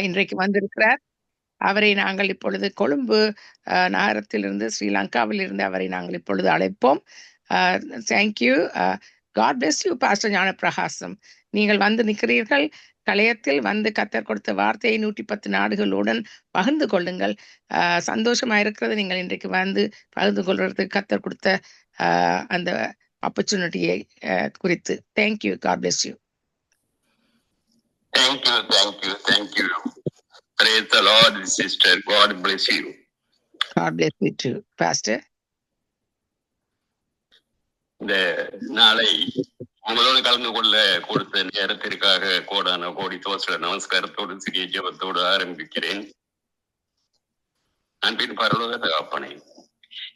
இன்றைக்கு வந்திருக்கிறார். அவரை நாங்கள் இப்பொழுது கொழும்பு நகரத்திலிருந்து ஸ்ரீலங்காவிலிருந்து அவரை நாங்கள் இப்பொழுது அழைப்போம். Thank you. God bless you pastor Gnanaprakasam. நீங்கள் வந்து நிற்கிறீர்கள். கலையத்தில் வந்து கத்தர் கொடுத்த வார்த்தையை 110 நாடுகளுடன் பகிர்ந்து கொள்ளுங்கள். சந்தோஷமா இருக்கிறது நீங்கள் இன்றைக்கு வந்து பகிர்ந்து கொள்றதுக்கு கத்தர் கொடுத்த அந்த ஆப்பர்ச்சுனிட்டியை குறித்து. Thank you. God bless you. Thank you. Praise the Lord, sister. God bless you. God bless you too, Pastor. இந்த நாளை உங்களோடு கலந்து கொள்ள கொடுத்த நேரத்திற்காக கோடான கோடி தோசர நமஸ்காரத்தோடு சிறிய ஜெபத்தோடு ஆரம்பிக்கிறேன். அன்பின் பரலோக தகப்பனே,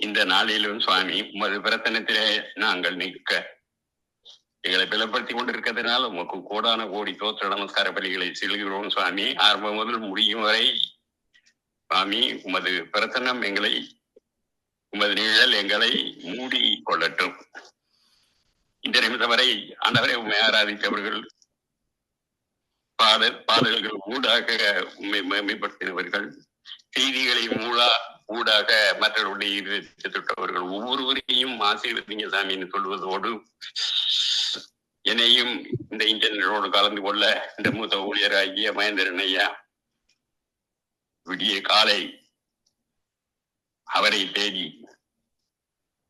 இந்த நாளிலும் சுவாமி உமது பிரச்சனத்திலே நாங்கள் நிற்க எங்களை பலப்படுத்திக் கொண்டிருக்கிறதுனால உமக்கு கோடான கோடி தோற்ற நமஸ்கார பலிகளை செல்கிறோம் சுவாமி. ஆரம்பம் முதல் முடியும் வரை சுவாமி உமது பிரசன்னம் எங்களை, உமது நிழல் எங்களை மூடி கொள்ளட்டும். இந்த நிமிடம் வரை ஆண்டவரை உண்மை ஆராதித்தவர்கள், பாடல்கள் ஊடாக உண்மை மேம்படுத்தினவர்கள், செய்திகளை ஊடாக மற்றவர்களுடைய தொட்டவர்கள் ஒவ்வொருவரையும் ஆசீர்வதிங்க சாமின்னு சொல்வதோடு என்னையும் இந்த இன்டர்நெட்டோடு கலந்து கொள்ள இந்த மூத்த ஊழியராகிய மகேந்திரன் ஐயா விடிய காலை அவரை தேடி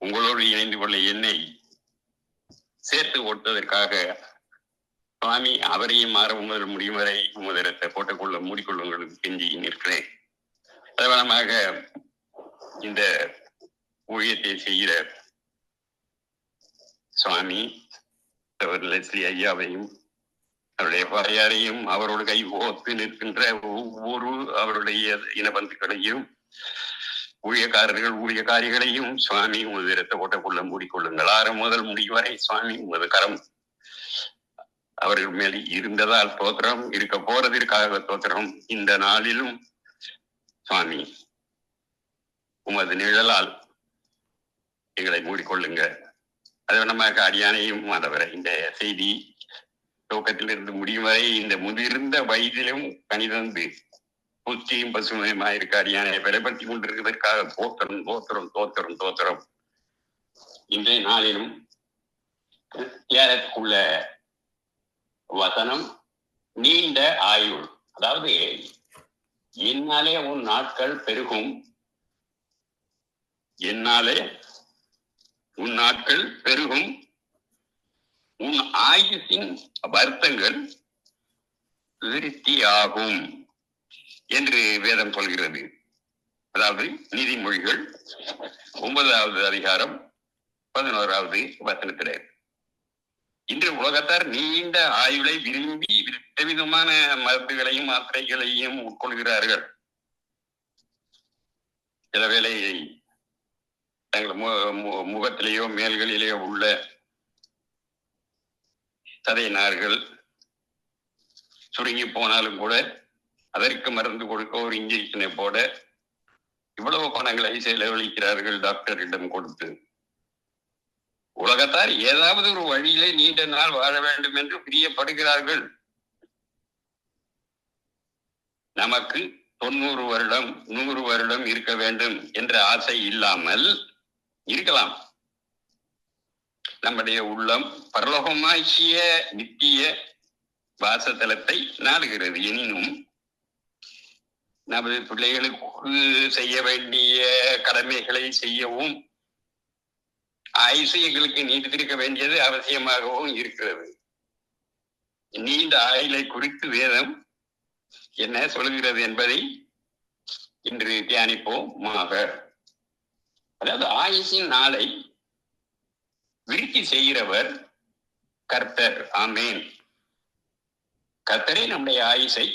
உங்களோடு இணைந்து கொள்ள என்னை சேர்த்து கொடுத்ததற்காக சுவாமி அவரையும் உமது முடியும் வரை உமதரத்தை போட்டுக்கொள்ள மூடிக்கொள்ளுங்கள் கெஞ்சி நிற்கிறேன். அதவனமாக இந்த ஊழியத்தை செய்கிற சுவாமி லெஸ்லி ஐயாவையும் அவருடைய வாரியாரையும் அவரோட கை ஓத்து நிற்கின்ற ஒவ்வொரு அவருடைய இனபந்துக்களையும் ஊழியக்காரிகளையும் சுவாமி உமது இரத்த ஓட்டக்குள்ள மூடிக்கொள்ளுங்கள். ஆரம்பம் முதல் முடிவு வரை சுவாமி உமது கரம் அவர்கள் மேல் இருந்ததால் தோத்திரம், இருக்க போறதற்காக தோத்திரம். இந்த நாளிலும் சுவாமி உமது நிழலால் எங்களை மூடிக்கொள்ளுங்க. அது நமக்கு அடியானையும் ஆண்டவரை இந்த செய்தி துவக்கத்திலிருந்து முடியும் வரை இந்த முதிர்ந்த வயதிலும் கணிதந்து புத்தியும் பசுமையுமாயிருக்க அடியானை பலப்படுத்திக் கொண்டிருக்கிறதற்காக தோத்திரம் தோத்திரம் தோத்திரம் தோத்திரம். இன்றைய நாளிலும் ஏறக்குள்ள வசனம் நீண்ட ஆயுள். அதாவது என்னாலே உன் நாட்கள் பெருகும், என்னாலே உன் நாட்கள் பெருகும், உன் ஆயுசின் வருத்தங்கள் விருத்தியாகும் என்று வேதம் சொல்கிறது. அதாவது நீதிமொழிகள் 9வது அதிகாரம் 11வது வசனத்திலே இன்று உலகத்தார் நீண்ட ஆயுளை விரும்பி விதவிதமான மருந்துகளையும் மாத்திரைகளையும் உட்கொள்கிறார்கள். சில வேளை தங்கள் முகத்திலேயோ மேல்களிலேயோ உள்ள சதை நார்கள் சுருங்கி போனாலும் கூட அதற்கு மருந்து கொடுக்க ஒரு இன்ஜெக்ஷனை போட இவ்வளவு பணங்களை செலவழிக்கிறார்கள் டாக்டரிடம் கொடுத்து. உலகத்தார் ஏதாவது ஒரு வழியிலே நீண்ட நாள் வாழ வேண்டும் என்று பிரியப்படுகிறார்கள். நமக்கு 90 வருடம் 100 வருடம் இருக்க வேண்டும் என்ற ஆசை இல்லாமல் இருக்கலாம். நம்முடைய உள்ளம் பரலோகமாகிய நித்திய வாசத்தலத்தை நாடுகிறது. எனினும் நமது பிள்ளைகளுக்கு செய்ய வேண்டிய கடமைகளை செய்யவும் ஆயுசு எங்களுக்கு நீடித்திருக்க வேண்டியது அவசியமாகவும் இருக்கிறது. நீண்ட ஆயுளை குறித்து வேதம் என்ன சொல்கிறது என்பதை இன்று தியானிப்போமாக. அதாவது ஆயுசின் நாளை விருத்தி செய்கிறவர் கர்த்தர். ஆமேன். கர்த்தரே நம்முடைய ஆயுசை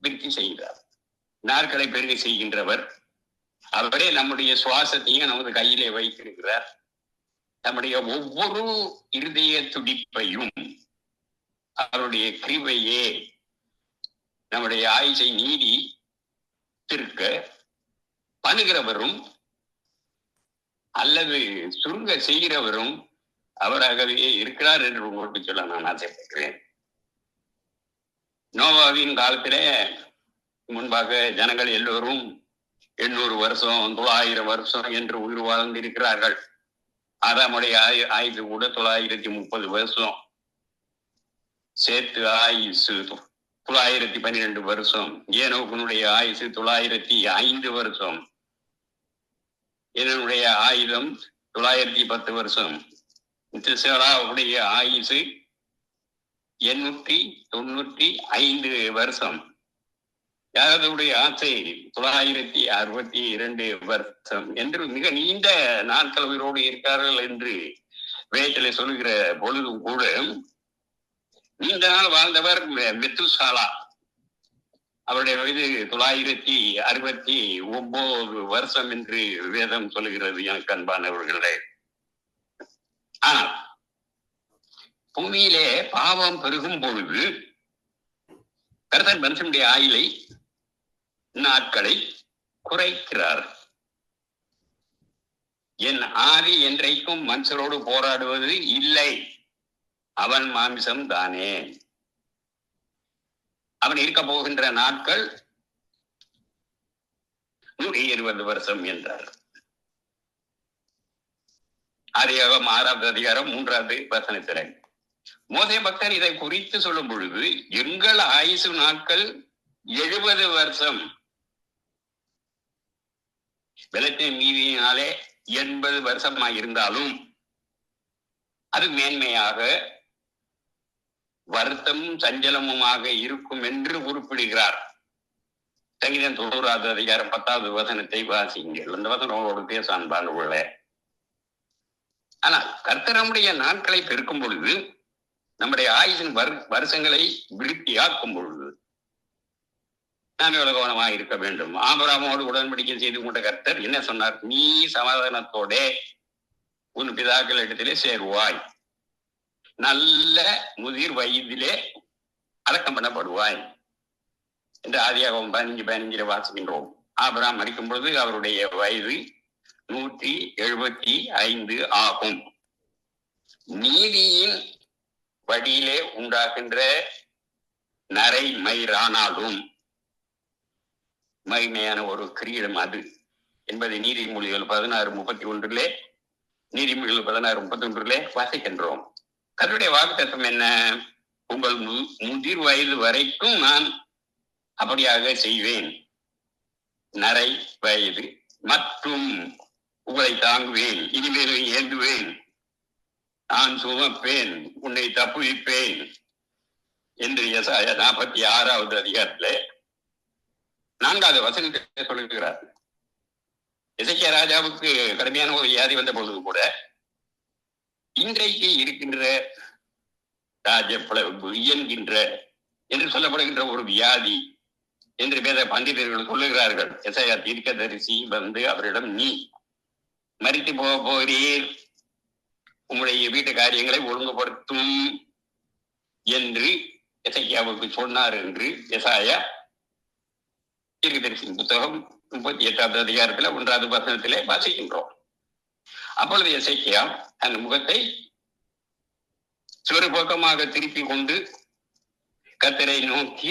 விருத்தி செய்கிறார். நாட்களை பெருக செய்கின்றவர் அவரே. நம்முடைய சுவாசத்தையும் நமது கையிலே வைத்திருக்கிறார். நம்முடைய ஒவ்வொரு இருதய துடிப்பையும் அவருடைய கிருபையே நம்முடைய ஆயுசை நீடி திருக்க பண்ணுகிறவரும் அல்லது சுருங்க செய்கிறவரும் அவராகவே இருக்கிறார் என்று உங்களுக்கு சொல்ல நான் ஆசைப்படுகிறேன். நோவாவின் காலத்திலே முன்பாக ஜனங்கள் எல்லோரும் 800 வருஷம் 900 வருஷம் என்று உயிர் வாழ்ந்திருக்கிறார்கள். ஆதாமுடைய ஆயுசு கூட 930 வருஷம். சேர்த்து ஆயுசு 912 வருஷம். ஏனோக்கனுடைய ஆயுசு 905 வருஷம். என்னுடைய ஆயுதம் 910 வருஷம். சிசராவுடைய ஆயுசு 895 வருஷம். யாருடைய ஆசை 962 வருஷம் என்று மிக நீண்ட நாட்கள் உயிரோடு இருக்கிறார்கள் என்று வேதத்திலே சொல்லுகிற பொழுதும் கூட நீண்ட நாள் வாழ்ந்தவர் மெத்துசாலா. அவருடைய வயது 969 வருஷம் என்று வேதம் சொல்லுகிறது. எனக்கு அன்பானவர்களே, ஆனால் பூமியிலே பாவம் பெருகும் பொழுது கர்த்தர் மனுஷனுடைய ஆயுளை நாட்களை குறைக்கிறார். என் ஆவி என்றைக்கும் மனுஷரோடு போராடுவது இல்லை, அவன் மாமிசம் தானே. அவன் இருக்க போகின்ற நாட்கள் 120 வருஷம் என்றார். ஆதியாகமம் 6வது அதிகாரம் 3வது வசனத்திலே மோசே பக்தர் இதை குறித்து சொல்லும் பொழுது, எங்கள் ஆயுசு நாட்கள் 70 வருஷம், வெள்ளத்தின் மீதியினாலே 80 வருஷமாக இருந்தாலும் அது மேன்மையாக வருத்தமும் சஞ்சலமுமாக இருக்கும் என்று குறிப்பிடுகிறார். சங்கீதம் 90வது அதிகாரம் 10வது வசனத்தை வாசிங்கள். அந்த வசனங்களோடு பேச அன்பானவர்களே, ஆனால் கர்த்தர் நம்முடைய நாட்களை பெருக்கும் பொழுது, நம்முடைய ஆயுசின் வருஷங்களை விருத்தியாக்கும் பொழுது நாம் எவ்வளவு கவனமாக இருக்க வேண்டும். ஆபிரகாமோடு உடன்படிக்கை செய்து கொண்ட கர்த்தர் என்ன சொன்னார்? நீ சமாதானத்தோட உன் பிதாக்கள் இடத்திலே சேருவாய், நல்ல முதிர் வயதிலே அடக்கம் பண்ணப்படுவாய் என்று ஆதியாகமம் 15:15 வாசிக்கின்றோம். ஆபிரகாம் மரிக்கும் பொழுது அவருடைய வயது 175 ஆகும். நீதியின் வழியிலே உண்டாகின்ற நரை மயிரானாலும் மகிமையான ஒரு கிரீடம் அது என்பதை நீதிமொழிகள் 16:31 நீதிமொழிகள் 16:31 வாசிக்கின்றோம். கர்த்தருடைய வாக்குத்தத்தம் என்ன? உங்கள் முதிர் வயது வரைக்கும் நான் அப்படியாக செய்வேன், நரை வயது மற்றும் உங்களை தாங்குவேன், இனிமேல் ஏந்துவேன், நான் சுமப்பேன், உன்னை தப்புவிப்பேன் என்று எசாயா 46வது அதிகாரத்திலே 4வது வசனத்தை சொல்லுகிறார். எசேக்கியா ராஜாவுக்கு கடுமையான ஒரு வியாதி வந்த பொழுது கூட இன்றைக்கு இருக்கின்ற ராஜப்பிளவு என்கின்ற என்று சொல்லப்படுகின்ற ஒரு வியாதி என்று வேத பண்டிதர்கள் சொல்லுகிறார்கள். எசேக்கியா தீர்க்கதரிசி வந்து அவரிடம், நீ மரித்து போகிறீர், உங்களுடைய வீட்டு காரியங்களை ஒழுங்குபடுத்தும் என்று எசேக்கியாவுக்கு சொன்னார் என்று எசாயா தீர்க்கதரிசியின் புத்தகம் 38வது அதிகாரத்தில் 1வது வசனத்திலே வாசிக்கின்றோம். அப்பொழுது எசேக்கியா அந்த முகத்தை சிறுபக்கமாக திருப்பி கொண்டு கர்த்தரை நோக்கி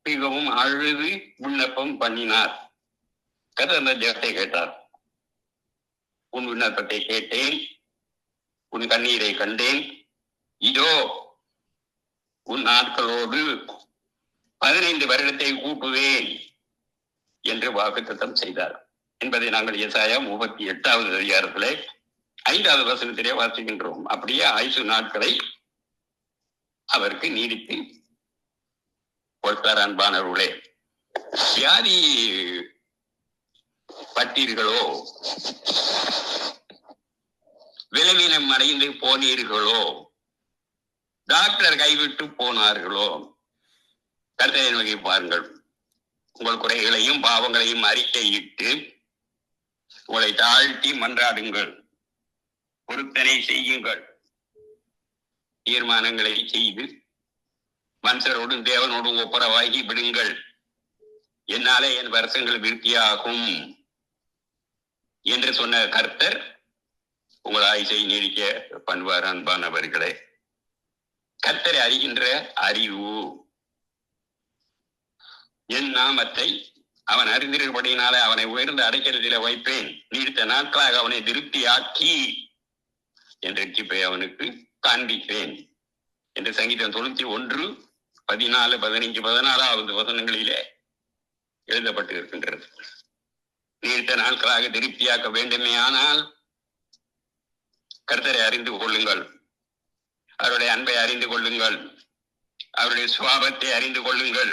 மிகவும் அழுது விண்ணப்பம் பண்ணினார். கர்த்தர் அந்த ஜெபத்தை கேட்டார். உன் விண்ணப்பத்தை கேட்டேன், உன் கண்ணீரை கண்டேன், இதோ உன் நாட்களோடு 15 வருடத்தை கூட்டுவேன் என்று வாக்குத்தத்தம் செய்தார் என்பதை நாங்கள் எசாயா 38வது அதிகாரத்திலே 5வது வசனத்திலே வாசிக்கின்றோம். அப்படியே ஆயுசு நாட்களை அவருக்கு நீடித்து கொடுத்தார். அன்பானவர்களே, வியாதி பட்டீர்களோ, விளைவினம் அடைந்து போனீர்களோ, டாக்டர் கைவிட்டு போனார்களோ, கர்த்தரை நோக்கி பாருங்கள், உங்கள் குறைகளையும் பாவங்களையும் அறிக்கையிட்டு உங்களை தாழ்த்தி மன்றாடுங்கள், பொருத்தனை செய்யுங்கள், தீர்மானங்களை செய்து மனுஷரோடும் தேவனோடும் ஒப்புரவாகி விடுங்கள், என்னாலே என் வருஷங்கள் விருத்தியாகும் என்று சொன்ன கர்த்தர் உங்கள் ஆயுசை நீடிக்க பண்ணுவார். அன்பானவர்களே, கர்த்தரை அறிகின்ற அறிவு என் நாமத்தை அவன் அறிந்திருப்படினாலே அவனை உயர்ந்த அடைக்கலத்திலே வைப்பேன், நீடித்த நாட்களாக அவனை திருப்தியாக்கி என் ரட்சிப்பை அவனுக்கு காண்பிப்பேன் என்று சங்கீதம் 91, 14, 15, 16 வசனங்களிலே எழுதப்பட்டு இருக்கின்றது. நீடித்த நாட்களாக திருப்தியாக்க வேண்டுமே ஆனால் கர்த்தரை அறிந்து கொள்ளுங்கள், அவருடைய அன்பை அறிந்து கொள்ளுங்கள், அவருடைய சுவாபத்தை அறிந்து கொள்ளுங்கள்,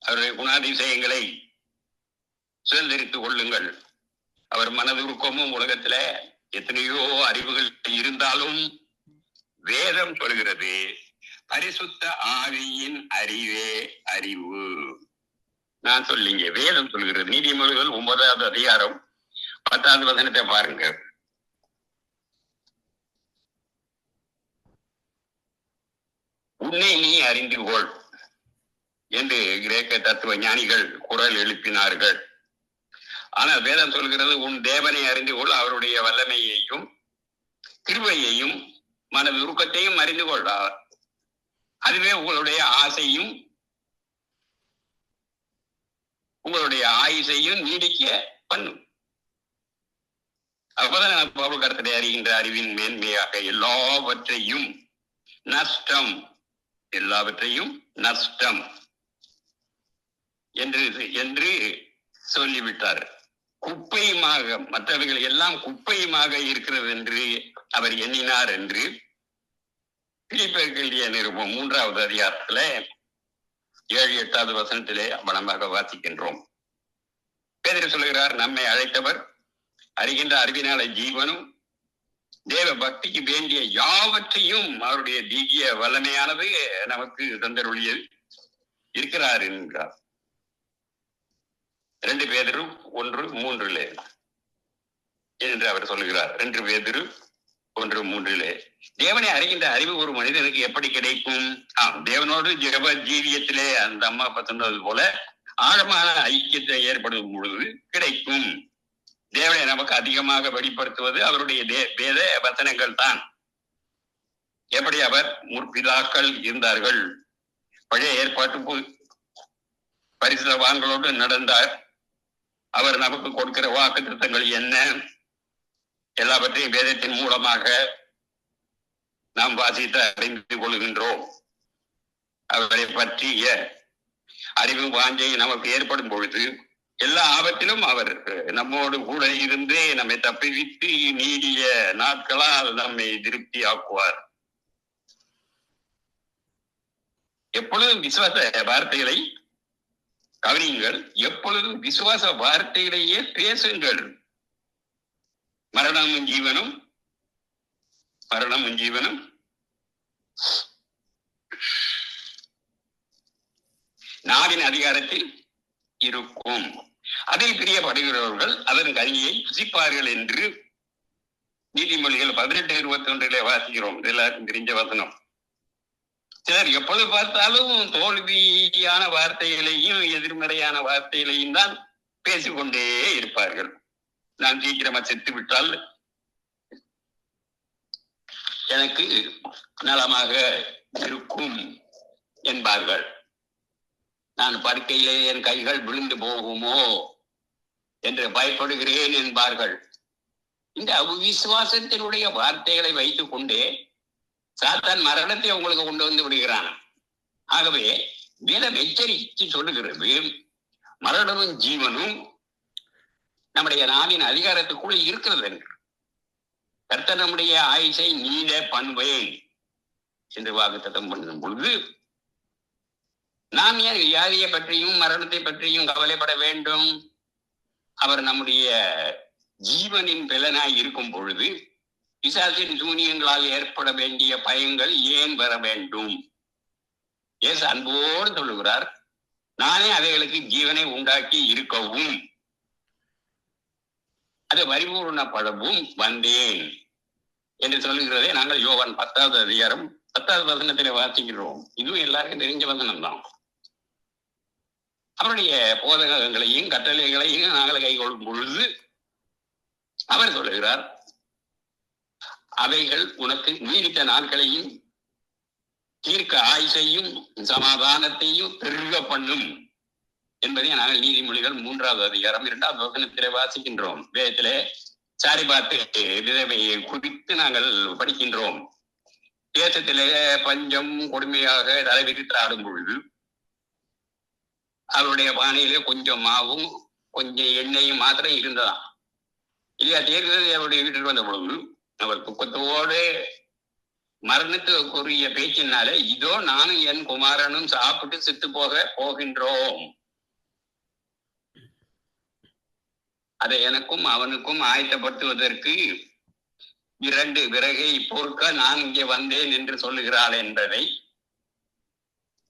அவருடைய குணாதிசயங்களை சுதந்திரித்துக் கொள்ளுங்கள். அவர் மனதுருக்கமும் உலகத்துல எத்தனையோ அறிவுகள் இருந்தாலும் வேதம் சொல்கிறது பரிசுத்த ஆவியின் அறிவே அறிவு. நான் சொல்லிங்க, வேதம் சொல்கிறது. நீதிமொழிகள் 9வது அதிகாரம் 10வது வசனத்தை பாருங்க. உன்னை நீ அறிந்து கொள் என்று கிரேக்க தத்துவ ஞானிகள் குரல் எழுப்பினார்கள். ஆனால் வேதம் சொல்கிறது உன் தேவனை அறிந்து கொள், அவருடைய வல்லமையையும் கிருபையையும் மனது உருக்கத்தையும் அறிந்து கொள்ளார். அதுவே உங்களுடைய ஆசையும் உங்களுடைய ஆயுசையும் நீடிக்க பண்ணும். அப்பதான் பவுல் கர்த்தரை அறிகின்ற அறிவின் மேன்மையாக எல்லாவற்றையும் நஷ்டம் என்று சொல்லிவிட்டார். குப்பையுமாக, மற்றவர்கள் எல்லாம் குப்பையுமாக இருக்கிறது என்று அவர் எண்ணினார் என்று பிலிப்பியருக்கு நிருபம் 3வது அதிகாரத்துல 7, 8வது வசனத்திலே அவனமாக வாசிக்கின்றோம். பேதுரு சொல்லுகிறார், நம்மை அழைத்தவர் அறிகின்ற அறிவினால ஜீவனும் தேவ பக்திக்கு வேண்டிய யாவற்றையும் அவருடைய திவ்ய வல்லமையானது நமக்கு தந்தருளியது இருக்கிறார் என்கிறார். 2 பேதுரு 1:3 என்று அவர் சொல்லுகிறார். 2 பேதுரு 1:3 தேவனை அறிகின்ற அறிவு ஒரு மனிதனுக்கு எப்படி கிடைக்கும்? தேவனோடு ஜெப ஜீவியத்திலே அந்த அம்மா சொன்னது போல ஆழமான ஐக்கியத்தை ஏற்படும் பொழுது கிடைக்கும். தேவனை நமக்கு அதிகமாக வெளிப்படுத்துவது அவருடைய வேத வசனங்கள் தான். எப்படி அவர் முற்பிதாக்கள் இருந்தார்கள், பழைய ஏற்பாட்டு பரிசுத்தவான்களோடு நடந்தார், அவர் நமக்கு கொடுக்கிற வாக்குத்தத்தங்கள் என்ன, எல்லாவற்றையும் வேதத்தின் மூலமாக நாம் வாசித்து அறிந்து கொள்கின்றோம். அவரை பற்றிய அறிவு வாஞ்சை நமக்கு ஏற்படும் பொழுது எல்லா ஆபத்திலும் அவர் நம்மோடு கூட இருந்து நம்மை தப்பிவித்து நீடிய நாட்களால் நம்மை திருப்தி ஆக்குவார். எப்பொழுதும் விசுவாச வார்த்தைகளை கவனியுங்கள், எப்பொழுதும் விசுவாச வார்த்தைகளையே பேசுங்கள். மரணமும் ஜீவனும் நாவின் அதிகாரத்தில் இருக்கும், அதை பிரியப்படுகிறவர்கள் அதன் கனியை புசிப்பார்கள் என்று நீதிமொழிகள் 18:21 வாசிக்கிறோம். எல்லாருக்கும் தெரிஞ்ச வசனம். சிலர் எப்பொழுது பார்த்தாலும் தோல்வியான வார்த்தைகளையும் எதிர்மறையான வார்த்தைகளையும் தான் பேசிக்கொண்டே இருப்பார்கள். நான் சீக்கிரமா செத்து விட்டால் எனக்கு நலமாக இருக்கும் என்பார்கள். நான் படுக்கையிலே என் கைகள் விழுந்து போகுமோ என்று பயப்படுகிறேன் என்பார்கள். இந்த அவிசுவாசத்தினுடைய வார்த்தைகளை வைத்துக் கொண்டே சாத்தான் மரணத்தை உங்களுக்கு கொண்டு வந்து விடுகிறான். ஆகவே வேதம் எச்சரித்து சொல்லுகிறது, மரணமும் ஜீவனும் நம்முடைய நாவின் அதிகாரத்துக்குள்ள இருக்கிறது என்று. கர்த்தர் நம்முடைய ஆயுசை நீட பண்ணுவேன் என்று வாக்குத்தத்தம் பண்ணும் பொழுது நாம் ஏன் வியாதியை பற்றியும் மரணத்தை பற்றியும் கவலைப்பட வேண்டும்? அவர் நம்முடைய ஜீவனின் பலனாய் இருக்கும் பொழுது பிசாசின் சூனியங்களால் ஏற்பட வேண்டிய பயங்கள் ஏன் வர வேண்டும்? இயேசு அன்போடு சொல்லுகிறார், நானே அவைகளுக்கு ஜீவனை உண்டாக்கி இருக்கவும் அது பரிபூர்ணப்படவும் வந்தேன் என்று சொல்லுகிறதை நாங்கள் யோவான் 10வது அதிகாரம் 10வது வசனத்திலே வாசிக்கிறோம். இதுவும் எல்லாருக்கும் தெரிஞ்ச வசனம் தான். அவருடைய போதகங்களையும் கட்டளைகளையும் நாங்கள் கை கொள்ளும் பொழுது அவர் சொல்லுகிறார், அவைகள் உனக்கு நீடித்த நாட்களையும் தீர்க்க ஆயுசையும் சமாதானத்தையும் பெருக பண்ணும் என்பதை நாங்கள் நீதிமொழிகள் 3வது அதிகாரம் 2வது வசனத்திலே வாசிக்கின்றோம். வேதத்திலே சாரிபாத்து விதவையை குறித்து நாங்கள் படிக்கின்றோம். தேசத்திலே பஞ்சம் கொடுமையாக தலைவிரித்து ஆடும் பொழுது அவருடைய பானையிலே கொஞ்சம் மாவும் கொஞ்சம் எண்ணெயும் மாத்திரம் இருந்ததாம். இல்லையா, தீர்க்கதரிசி அவருடைய வீட்டுக்கு வந்த பொழுது அவர் துக்கத்தோடு மரணத்துக்குரிய பேச்சினாலே, இதோ நானும் என் குமாரனும் சாப்பிட்டு செத்து போகின்றோம், அதை எனக்கும் அவனுக்கும் ஆயத்தப்படுத்துவதற்கு 2 விறகை பொறுக்க நான் இங்கே வந்தேன் என்று சொல்லுகிறாள் என்பதை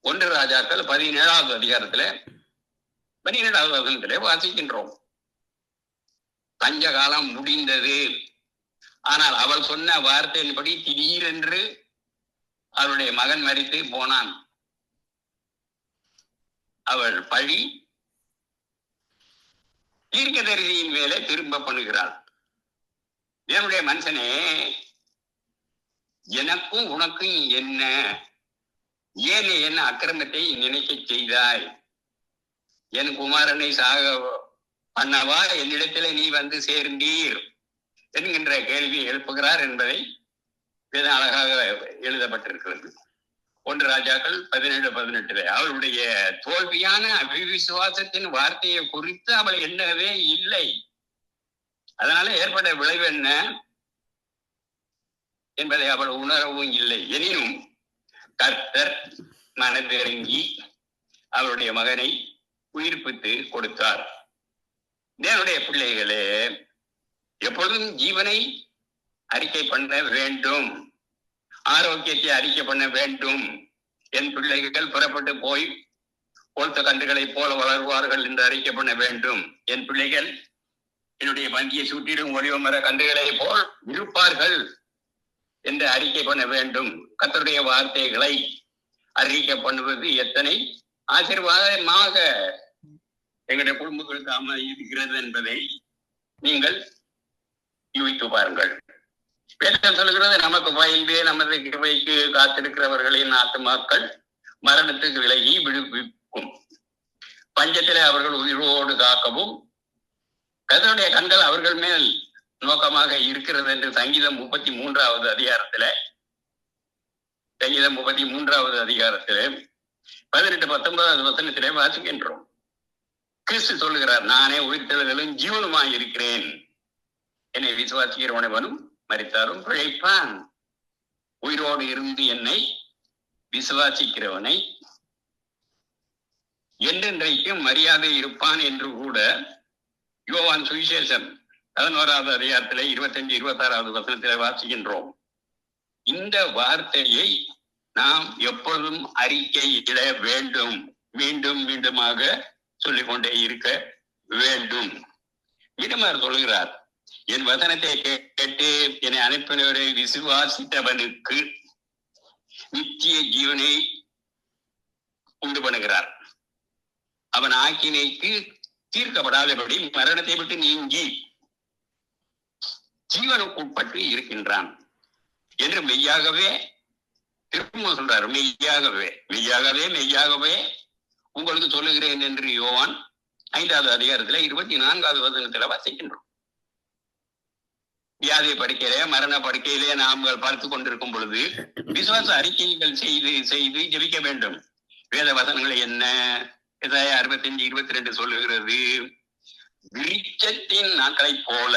1 ராஜாக்கள் 17வது அதிகாரத்துல 17வது வசனத்திலே வாசிக்கின்றோம். பஞ்ச காலம் முடிந்தது. ஆனால் அவள் சொன்ன வார்த்தையின்படி திடீரென்று அவருடைய மகன் மரித்து போனான். அவள் பழி தீர்க்கதரிசியின் மேலே திரும்ப பண்ணுகிறாள். என்னுடைய மனுஷனே, எனக்கும் உனக்கும் என்ன, ஏன் என்ன அக்கிரமத்தை நினைக்க செய்தாய்? என் குமாரனை சாக பண்ணவா என்னிடத்துல நீ வந்து சேர்ந்தீர் என்கின்ற கேள்வியை எழுப்புகிறார் என்பதை அழகாக எழுதப்பட்டிருக்கிறது. 1 ராஜாக்கள் 17:18 அவளுடைய தோல்வியான அவிசுவாசத்தின் வார்த்தையை குறித்து அவள் எண்ணவே இல்லை. அதனால ஏற்பட்ட விளைவு என்ன என்பதை அவள் உணரவும் இல்லை. எனினும் கர்த்தர் மனதிறங்கி அவளுடைய மகனை உயிர்ப்பித்து கொடுத்தார். என்னுடைய பிள்ளைகளே, எப்பொழுதும் ஜீவனை அறிக்கை பண்ண வேண்டும், ஆரோக்கியத்தை அறிக்கை பண்ண வேண்டும். என் பிள்ளைகள் புறப்பட்டு போய் கொழுத்த கன்றுகளை போல வளர்வார்கள் என்று அறிக்கை பண்ண வேண்டும். என் பிள்ளைகள் என்னுடைய பந்தியை சுற்றிடும் ஒளிவ மர கன்றுகளை போல் இருப்பார்கள் என்று அறிக்கை பண்ண வேண்டும். கர்த்தருடைய வார்த்தைகளை அறிக்கை பண்ணுவது எத்தனை ஆசீர்வாதமாக எங்களுடைய குடும்பங்களுக்கு இருக்கிறது என்பதை நீங்கள் யூகித்து பாருங்கள். வேதம் சொல்லுகிறது, நமக்கு பயில்வே நமது கிருபைக்கு காத்திருக்கிறவர்களின் ஆத்துமாக்கள் மரணத்துக்கு விலகி விடுவிக்கும், பஞ்சத்திலே அவர்கள் உயிரோடு காக்கவும் கர்த்தருடைய கண்கள் அவர்கள் மேல் நோக்கமாக இருக்கிறது என்று சங்கீதம் 33வது அதிகாரத்திலே 18-19 வசனத்திலே வாசிக்கின்றோம். கிறிஸ்து சொல்லுகிறார், நானே உயிர்த்தெழுதலும் ஜீவனுமாய் இருக்கிறேன், என்னை விசுவாசிக்கிறவனவனும் மரித்தாலும் பிழைப்பான். உயிரோடு இருந்து என்னை விசுவாசிக்கிறவனை என்றென்றைக்கும் மரியாதை இருப்பான் என்று கூட யோவான் சுவிசேஷம் 11வது அதிகாரத்திலே 25-26வது வசனத்திலே வாசிக்கின்றோம். இந்த வார்த்தையை நாம் எப்பொழுதும் அறிக்கையிட வேண்டும், மீண்டும் மீண்டுமாக சொல்லிக்கொண்டே இருக்க வேண்டும். மீண்டும் சொல்லுகிறார், என் வசனத்தை கேட்டு என்னை அனுப்பினவரை விசுவாசித்தவனுக்கு நித்திய ஜீவனை உண்டு பண்ணுகிறார். அவன் ஆக்கினைக்கு தீர்க்கப்படாதபடி மரணத்தை விட்டு நீங்கி ஜீவனுக்குட்பட்டு இருக்கின்றான் என்று மெய்யாகவே திரும்ப சொல்றார். மெய்யாகவே உங்களுக்கு சொல்லுகிறேன் என்று யோவான் 5வது அதிகாரத்துல 24வது வசனத்துல வாசிக்கின்றோம். வியாதி படுக்கையிலே மரண படுக்கையிலே நாம் பார்த்து கொண்டிருக்கும் பொழுது விசுவாச அறிக்கைகள் செய்து செய்து ஜெபிக்க வேண்டும். வேத வசனங்கள் என்ன? எசாயா 65:22 சொல்லுகிறது, விருட்சத்தின் நாட்களை போல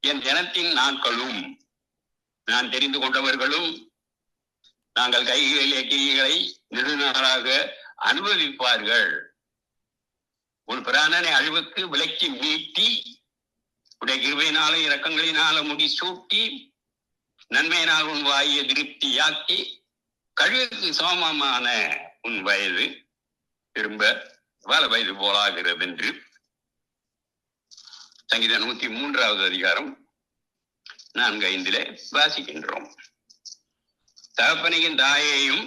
என் ஜனத்தின் நாட்களும் நான் தெரிந்து கொண்டவர்களும் நாங்கள் கைகளிலே கிரிகளை நெடுநாளாக அனுபவிப்பார்கள். உன் பிராணனை அழிவுக்கு விலக்கி மீட்டி உடைய கிருபையினாலும் இரக்கங்களினாலும் முடி சூட்டி நன்மையினால் உன் வாயை திருப்தியாக்கி கழுகுக்கு சமமான உன் வயது திரும்ப வல வயது போலாகிறது என்று சங்கீதம் 103வது அதிகாரம் 4:5 வாசிக்கின்றோம். தகப்பனையும் தாயையும்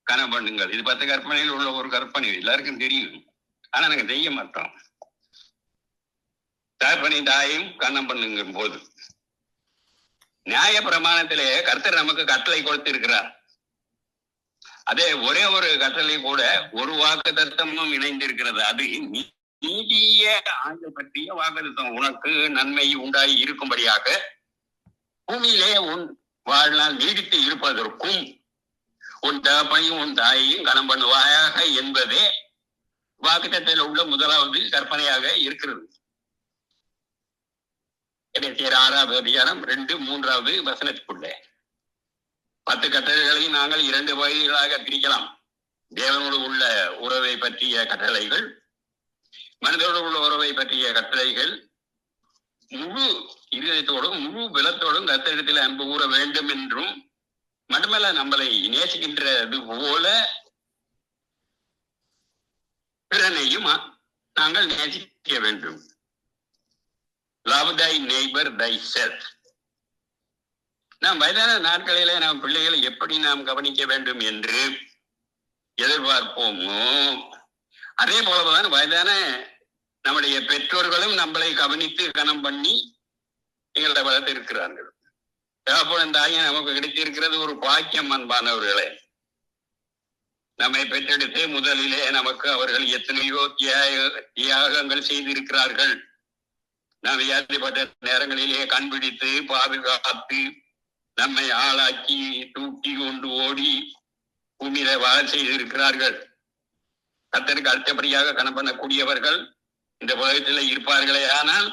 கனப்பண்ணுங்கள். இது 10 கற்பனையில் உள்ள ஒரு கற்பனை, எல்லாருக்கும் தெரியும், ஆனா நாங்க செய்ய மாட்டோம். தகப்பனை தாயையும் கனம் பண்ணுங்க போது நியாய பிரமாணத்திலே கர்த்தர் நமக்கு கட்டளை கொடுத்திருக்கிறார். அதே ஒரே ஒரு கட்டளை கூட ஒரு வாக்குத்தத்தமும் இணைந்திருக்கிறது. அது நீதிய ஆய்வு பற்றிய வாக்குத்தத்தம். உனக்கு நன்மை உண்டாகி இருக்கும்படியாக பூமியிலே உன் வாழ்நாள் நீடித்து இருப்பதற்கும் உன் தகப்பனையும் உன் தாயையும் கனம் பண்ணுவாயாக என்பதே வாக்குத்தத்தத்தில் உள்ள முதலாவது கற்பனையாக இருக்கிறது. எபேசியர் 6வது அதிகாரம் 2, 3வது வசனத்துக்குள்ள 10 கட்டளைகளையும் நாங்கள் 2 வகைகளாக பிரிக்கலாம். தேவனோடு உள்ள உறவை பற்றிய கட்டளைகள், மனிதனோடு உள்ள உறவை பற்றிய கட்டளைகள். முழு இதயத்தோடும் முழு பலத்தோடும் கர்த்தரிடத்தில் அன்பு கூற வேண்டும் என்றும், மட்டுமல்ல நம்மளை நேசிக்கின்றது போல பிறனையும் நாங்கள் நேசிக்க வேண்டும். Love thy neighbor thyself. நாம் வயதான நாட்களிலே நாம் பிள்ளைகளை எப்படி நாம் கவனிக்க வேண்டும் என்று எதிர்பார்ப்போமோ, அதே போலதான் வயதான நம்முடைய பெற்றோர்களும் நம்மளை கவனித்து கனம் பண்ணி எங்களை வளர்த்து இருக்கிறார்கள். தகப்பன் தாயை நமக்கு கிடைத்திருக்கிறது ஒரு பாக்கியம். அன்பானவர்களே, நம்மை பெற்றெடுத்து முதலிலே நமக்கு அவர்கள் எத்தனையோ தியாகங்கள் செய்திருக்கிறார்கள். நாம் வியாதிப்பட்ட நேரங்களிலே கண்பிடித்து பாதுகாத்து நம்மை ஆளாக்கி தூக்கி கொண்டு ஓடி பூமியில வாழ செய்திருக்கிறார்கள். கர்த்தருக்கு அடுத்தபடியாக கனம் பண்ணக்கூடியவர்கள் இந்த உலகத்தில் இருப்பார்களே, ஆனால்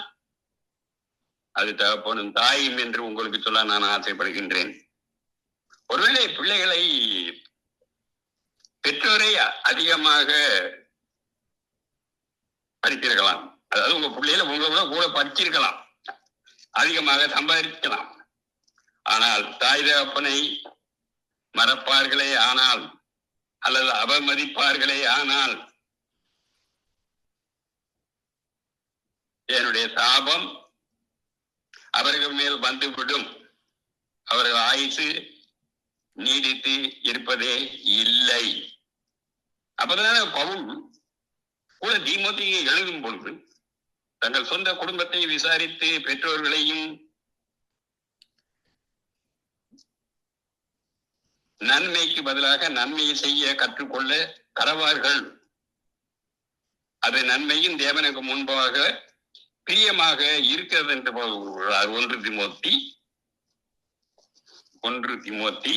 அது தகப்பனும் தாயும் என்று உங்களுக்கு சொல்ல நான் ஆசைப்படுகின்றேன். ஒருவேளை பிள்ளைகளை பெற்றோரை அதிகமாக படித்திருக்கலாம். அதாவது உங்க பிள்ளைகளை உங்களோட கூட படிச்சிருக்கலாம், அதிகமாக சம்பாதிக்கலாம். ஆனால் தாய் தகப்பனை மறப்பார்களே ஆனால், அல்லது அவமதிப்பார்களே ஆனால், என்னுடைய சாபம் அவர்கள் மேல் வந்துவிடும். அவர்கள் ஆயுசு நீடித்து இருப்பதே இல்லை. அப்பதான பவுல் கூட தீமோத்தேயுவை எழுதும் பொழுது தங்கள் சொந்த குடும்பத்தை விசாரித்து பெற்றோர்களையும் நன்மைக்கு பதிலாக நன்மையை செய்ய கற்றுக்கொள்ள கடவார்கள். அது நன்மையும் தேவனுக்கு முன்பாக பிரியமாக இருக்கிறது என்று 1 திமோத்தி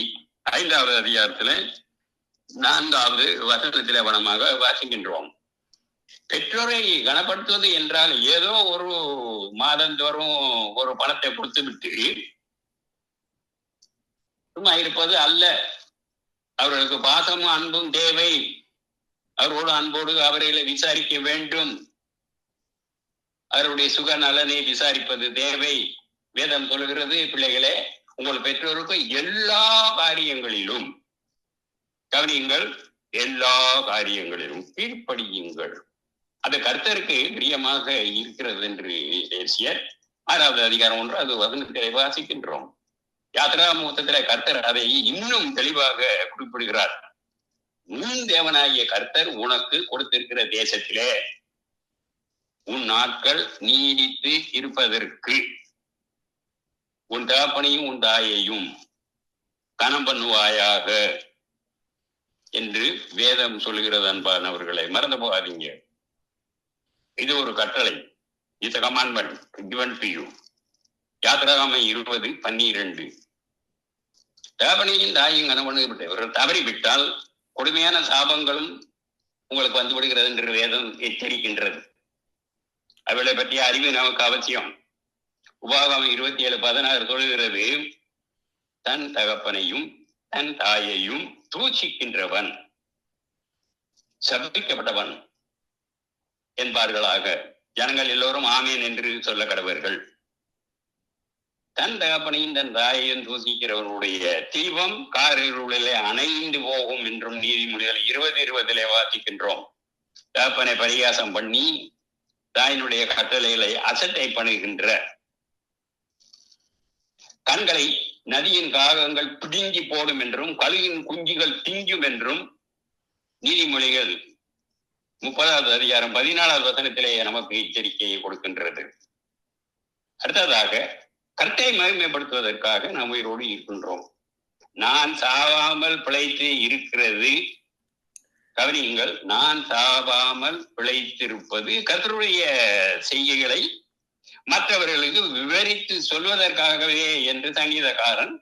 5வது அதிகாரத்துல 4வது வசனத்திலே வனமாக வாசிக்கின்றோம். பெற்றோரை கனப்படுத்துவது என்றால் ஏதோ ஒரு மாதந்தோறும் ஒரு பணத்தை கொடுத்து விட்டு சும்மா இருப்பது அல்ல. அவர்களுக்கு பாசமும் அன்பும் தேவை. அவரோடு அன்போடு அவர்களை விசாரிக்க வேண்டும். அவருடைய சுக நலனை விசாரிப்பது தேவை. வேதம் சொல்கிறது, பிள்ளைகளே, உங்கள் பெற்றோருக்கு எல்லா காரியங்களிலும் கவனியுங்கள், எல்லா காரியங்களிலும் கீழ்ப்படியுங்கள். அது கர்த்தருக்கு பிரியமாக இருக்கிறது என்று எபேசியர் 6வது அதிகாரம் 1வது வசனத்திலே வாசிக்கின்றோம். யாத்திராகமத்திலே கர்த்தர் அதை இன்னும் தெளிவாக குறிப்பிடுகிறார். உன் தேவனாகிய கர்த்தர் உனக்கு கொடுத்திருக்கிற தேசத்திலே உன் நாட்கள் நீடித்து இருப்பதற்கு உன் தகப்பனையும் உன் தாயையும் கனம் பண்ணுவாயாக என்று வேதம் சொல்கிறது. அன்பானவர்களை, மறந்து போகாதீங்க. இது ஒரு கட்டளை. It's a commandment given to you. யாத்திராகமம் 20:12. தகப்பனையும் தாயையும் கனம் பண்ணி இவர்கள் தவறிவிட்டால் கொடுமையான சாபங்களும் உங்களுக்கு வந்து விடுகிறது என்று வேதம் எச்சரிக்கின்றது. அவளை பற்றிய அறிவு நமக்கு அவசியம். உபாகமம் 27:16 சொல்கிறது, தன் தகப்பனையும் தன் தாயையும் தூஷிக்கின்றவன் சபிக்கப்பட்டவன் என்பார்களாக. ஜனங்கள் எல்லோரும் ஆமேன் என்று சொல்ல கடவர்கள். தன் தகப்பனையும் தன் தாயையும் தூசிக்கிறவனுடைய தீபம் காரிருளிலே அணைந்து போகும் என்றும் நீதிமொழிகள் 20:20 வாசிக்கின்றோம். தகப்பனை பரிகாசம் பண்ணி தாயினுடைய கட்டளைகளை அசட்டை பண்ணுகின்ற கண்களை நதியின் காகங்கள் பிடுங்கி போடும் என்றும் கழுகின் குஞ்சுகள் திங்கும் என்றும் நீதிமொழிகள் 30வது அதிகாரம் 14வது வசனத்திலே நமக்கு எச்சரிக்கையை கொடுக்கின்றது. அடுத்ததாக கர்த்தரை மகிமைப்படுத்துவதற்காக நாம் உயிரோடு இருக்கின்றோம். நான் சாவாமல் பிழைத்து இருக்கிறது, கவனியுங்கள், நான் சாவாமல் பிழைத்திருப்பது கர்த்தருடைய செய்கைகளை மற்றவர்களுக்கு விவரித்து சொல்வதற்காகவே என்று சங்கீதக்காரன்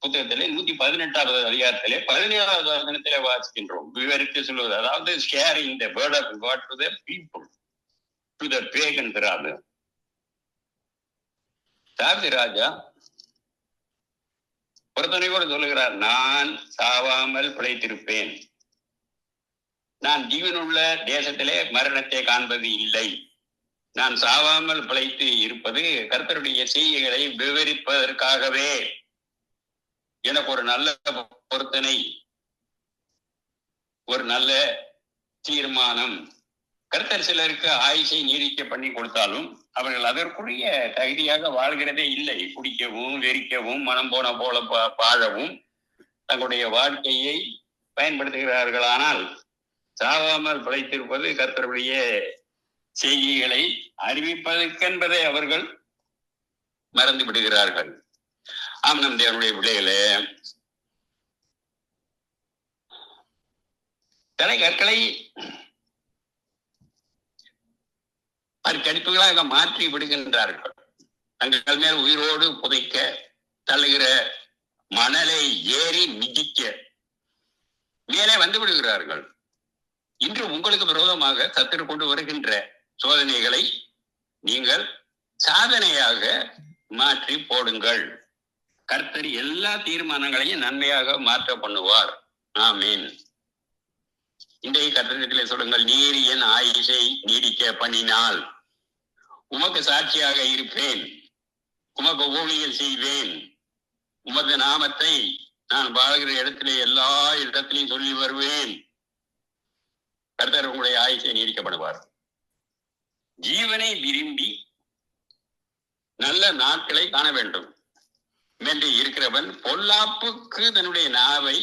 புத்தகத்திலே 118வது அதிகாரத்திலே 17வது வசனத்திலே வாசிக்கின்றோம். விவரித்து சொல்வது, அதாவது sharing the word of God to the people, to the pagans rather. தாவீது ராஜா ஒருத்தனையோடு சொல்லுகிறார், நான் சாவாமல் பிழைத்திருப்பேன், நான் ஜீவனுள்ள தேசத்திலே மரணத்தை காண்பது இல்லை, நான் சாவாமல் பிழைத்து இருப்பது கர்த்தருடைய செய்கைகளை விவரிப்பதற்காகவே. எனக்கு ஒரு நல்ல பொருத்தனை, ஒரு நல்ல தீர்மானம். கர்த்தர் சிலருக்கு ஆயுசை நீடிக்க பண்ணி கொடுத்தாலும் அவர்கள் அதற்குரிய தகுதியாக வாழ்கிறதே இல்லை. குடிக்கவும், வெறிக்கவும், மனம் போன போல வாழவும் தங்களுடைய வாழ்க்கையை பயன்படுத்துகிறார்கள். ஆனால் சாவாமல் பிழைத்திருப்பது கர்த்தருடைய செய்திகளை அறிவிப்பதற்கென்பதை அவர்கள் மறந்து விடுகிறார்கள். ஆம், நம் தேவனுடைய பிள்ளைகளே, தலை கற்களை கடிப்புகளாக மாற்றி விடுகின்றார்கள். தங்கள் மேல் உயிரோடு புதைக்க தள்ளுகிற மணலை ஏறி மிதிக்க மேலே வந்து விடுகிறார்கள். இன்று உங்களுக்கு விரோதமாக சத்துரு கொண்டு வருகின்ற சோதனைகளை நீங்கள் சாதனையாக மாற்றி போடுங்கள். கர்த்தர் எல்லா தீர்மானங்களையும் நன்மையாக மாற்ற பண்ணுவார். ஆமீன். இன்றைய கர்த்தரிடத்திலே சொல்லுங்கள், நீர் என் ஆயுசை நீடிக்க பண்ணினால் உமக்கு சாட்சியாக இருப்பேன், உமக்கு ஊழியர் செய்வேன், உமது நாமத்தை நான் வாழ்கிற இடத்திலே எல்லா இடத்திலையும் சொல்லி வருவேன். கர்த்தர் உங்களுடைய ஆயுசை நீடிக்கப்படுவார். ஜீவனை விரும்பி நல்ல நாட்களை காண வேண்டும் என்று இருக்கிறவன் பொல்லாப்புக்கு தன்னுடைய நாவை,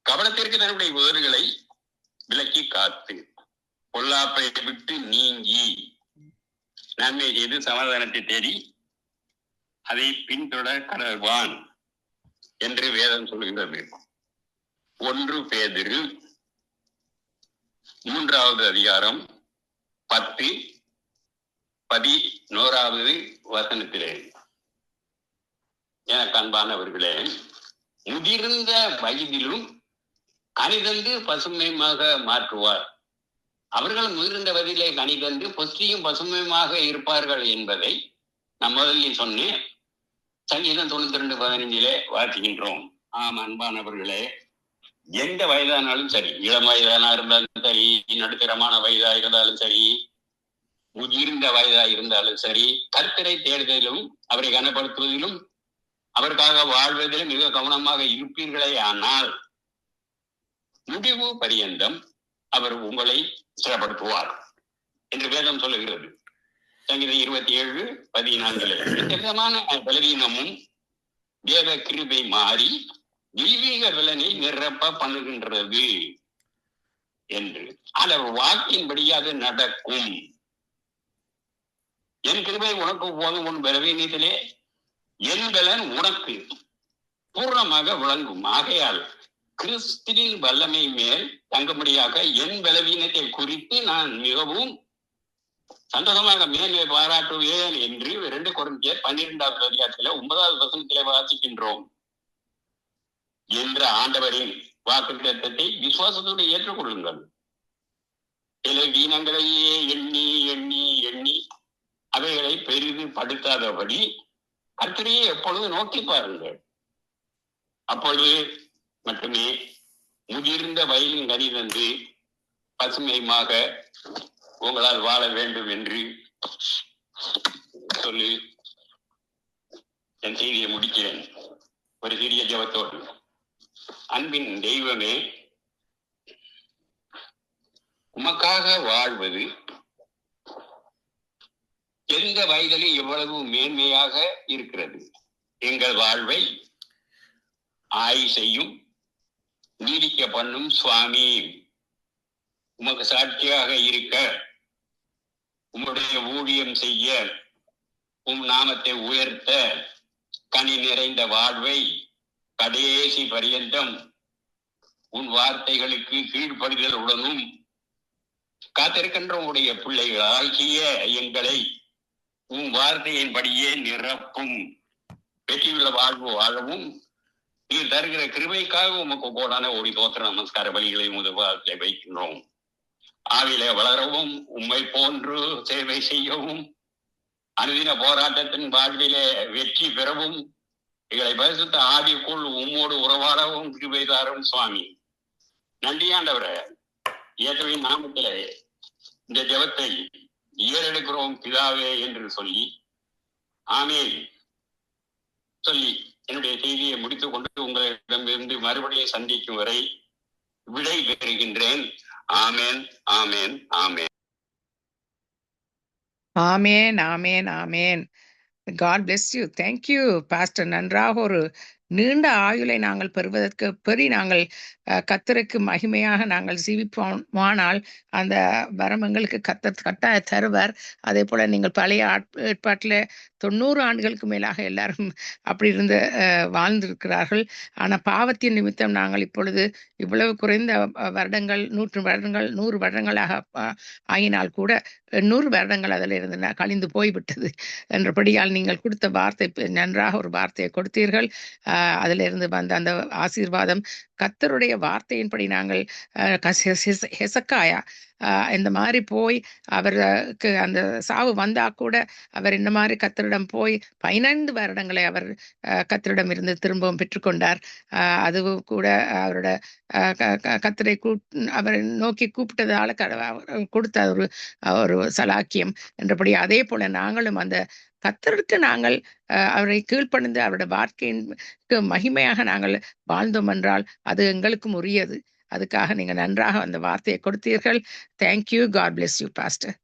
கவனத்திற்கு தன்னுடைய வேர்களை விலக்கி காத்து பொல்லாப்பை விட்டு நீங்கி நன்மை செய்து சமாதானத்தை தேடி அதை பின்தொடர் கடவான் என்று வேதம் சொல்கிறது. 1 பேதுரு 3வது அதிகாரம் 10-11வது வசனத்திலே, எனக்கு அன்பானவர்களே, முதிர்ந்த வயதிலும் கனிதந்து பசுமையுமாக மாற்றுவார். அவர்கள் முதிர்ந்த வயதிலே கனிதந்து பொஸ்டியும் பசுமையுமாக இருப்பார்கள் என்பதை நான் முதலில் சொன்னேன். சங்கீதம் 92:15 வாசிக்கின்றோம். ஆம், அன்பானவர்களே, எந்த வயதானாலும் சரி, இளம் வயதானா இருந்தாலும் சரி, நடுத்தரமான வயதா இருந்தாலும் சரி, முதிர்ந்த வயதா இருந்தாலும் சரி, கர்த்தரை தேடுதலிலும் அவரை கனப்படுத்துவதிலும் அவருக்காக வாழ்வதிலும் மிக கவனமாக இருப்பீர்களே ஆனால் முடிவு பரியந்தம் அவர் உங்களை சிறப்படுத்துவார் என்று வேதம் சொல்லுகிறது. சங்கீதம் 27:14 எந்த விதமான பலவீனமும் தேவ கிருபை மாறி தெய்வீக பலனை நிரப்ப பண்ணுகின்றது என்று அவர் வாக்கின்படி அது நடக்கும். என் கிருபை உனக்கு போதும், உன் பலவீனத்திலே என் பலன் உனக்கு பூர்ணமாக விளங்கும். ஆகையால் கிறிஸ்துவின் வல்லமை மேல் தங்கும்படியாக என் பலவீனத்தை குறித்து நான் மிகவும் சந்தோஷமாக மேன்மை பாராட்டுவேன் என்று 2 கொரிந்தியர் 12வது அதிகாரத்திலே 9வது வசனத்திலே வாசிக்கின்றோம். என்ற ஆண்டவரின் வாக்குத்தத்தத்தை விசுவாசத்தோடு ஏற்றுக்கொள்ளுங்கள். சில வீணங்களையே எண்ணி எண்ணி எண்ணி அவைகளை பெரிது படுத்தாதபடி கர்த்தரையே எப்பொழுது நோக்கி பாருங்கள். அப்பொழுது மட்டுமே முதிர்ந்த வயலின் கனி தந்து பசுமையுமாக உங்களால் வாழ வேண்டும் என்று சொல்லி என் செய்தியை முடிக்கிறேன். ஒரு சிறிய ஜெபத்தோடு. அன்பின் தெய்வமே, உமக்காக வாழ்வது எந்த வயதிலும் எவ்வளவு மேன்மையாக இருக்கிறது. எங்கள் வாழ்வை ஆயுசையும் நீடிக்க பண்ணும் சுவாமி. உமக்கு சாட்சியாக இருக்க, உம்முடைய ஊழியம் செய்ய, உம் நாமத்தை உயர்த்த கனி நிறைந்த வாழ்வை கடைசி பரியந்தம் உன் வார்த்தைகளுக்கு கீழ்ப்படுதலுடனும் காத்திருக்கின்ற உடைய பிள்ளைகளாகிய எங்களை உன் வார்த்தையின்படியே நிரப்பும் வெற்றியுள்ள வாழ்வு வாழவும் நீ தருகிற கிருபைக்காக உமக்கு கோடான ஒரு தோத்திர நமஸ்கார பலிகளை முதல்ல வைக்கின்றோம். ஆவிலே வளரவும் உம்மை போன்று சேவை செய்யவும் அனுதின போராட்டத்தின் வாழ்விலே வெற்றி பெறவும் எங்களை பரிசுத்த ஆவிக்குள் உம்மோடு உறவாடவும் கிருபை தாரும் சுவாமி. நன்றியாண்டவரே, இயேசுவின் நாமத்திலே இந்த ஜெபத்தை ஏறெடுக்கிறோம் பிதாவே என்று சொல்லி ஆமென் சொல்லி என்னுடைய செய்தியை முடித்துக் கொண்டு உங்களிடமிருந்து மறுபடியும் சந்திக்கும் வரை விடை பெறுகின்றேன். ஆமென், ஆமென், ஆமென். ஆமென், ஆமென், ஆமென். God bless you. Thank you, Pastor. நன்றாக ஒரு நீண்ட ஆயுளை நாங்கள் பெறுவதற்கு நாங்கள் கர்த்தருக்கு மகிமையாக நாங்கள் ஜீவிப்போமானால் அந்த வரம் எங்களுக்கு கர்த்தர் கட்டாய தருவார். அதே போல நீங்கள் பழைய ஏற்பாட்டில் 90 ஆண்டுகளுக்கு மேலாக எல்லாரும் அப்படி இருந்து வாழ்ந்திருக்கிறார்கள். ஆனால் பாவத்தின் நிமித்தம் நாங்கள் இப்பொழுது இவ்வளவு குறைந்த வருடங்கள் 100 வருடங்களாக ஆகினால் கூட 800 வருடங்கள் அதில் இருந்து கழிந்து போய்விட்டது என்றபடியால் நீங்கள் கொடுத்த வார்த்தை நன்றாக ஒரு வார்த்தையை கொடுத்தீர்கள். அதிலிருந்து வந்த அந்த ஆசீர்வாதம் கர்த்தருடைய வார்த்தையின்படி நாங்கள் ஹெசக்காயா இந்த மாதிரி போய் அவருக்கு அந்த சாவு வந்தா கூட அவர் இந்த மாதிரி கர்த்தரிடம் போய் 15 வருடங்களை அவர் கர்த்தரிடம் இருந்து திரும்பவும் பெற்றுக்கொண்டார். அதுவும் கூட அவரோட கர்த்தரை அவரை நோக்கி கூப்பிட்டதால கொடுத்த ஒரு சலாக்கியம் என்றபடி அதே போல நாங்களும் அந்த கர்த்தருக்கு நாங்கள் அவரை கீழ்ப்பணிந்து அவருடைய வாழ்க்கையின் மகிமையாக நாங்கள் வாழ்ந்தோம் என்றால் அது எங்களுக்கும் உரியது. அதுக்காக நீங்க நன்றாக அந்த வார்த்தையை கொடுத்தீர்கள். Thank you. God bless you pastor.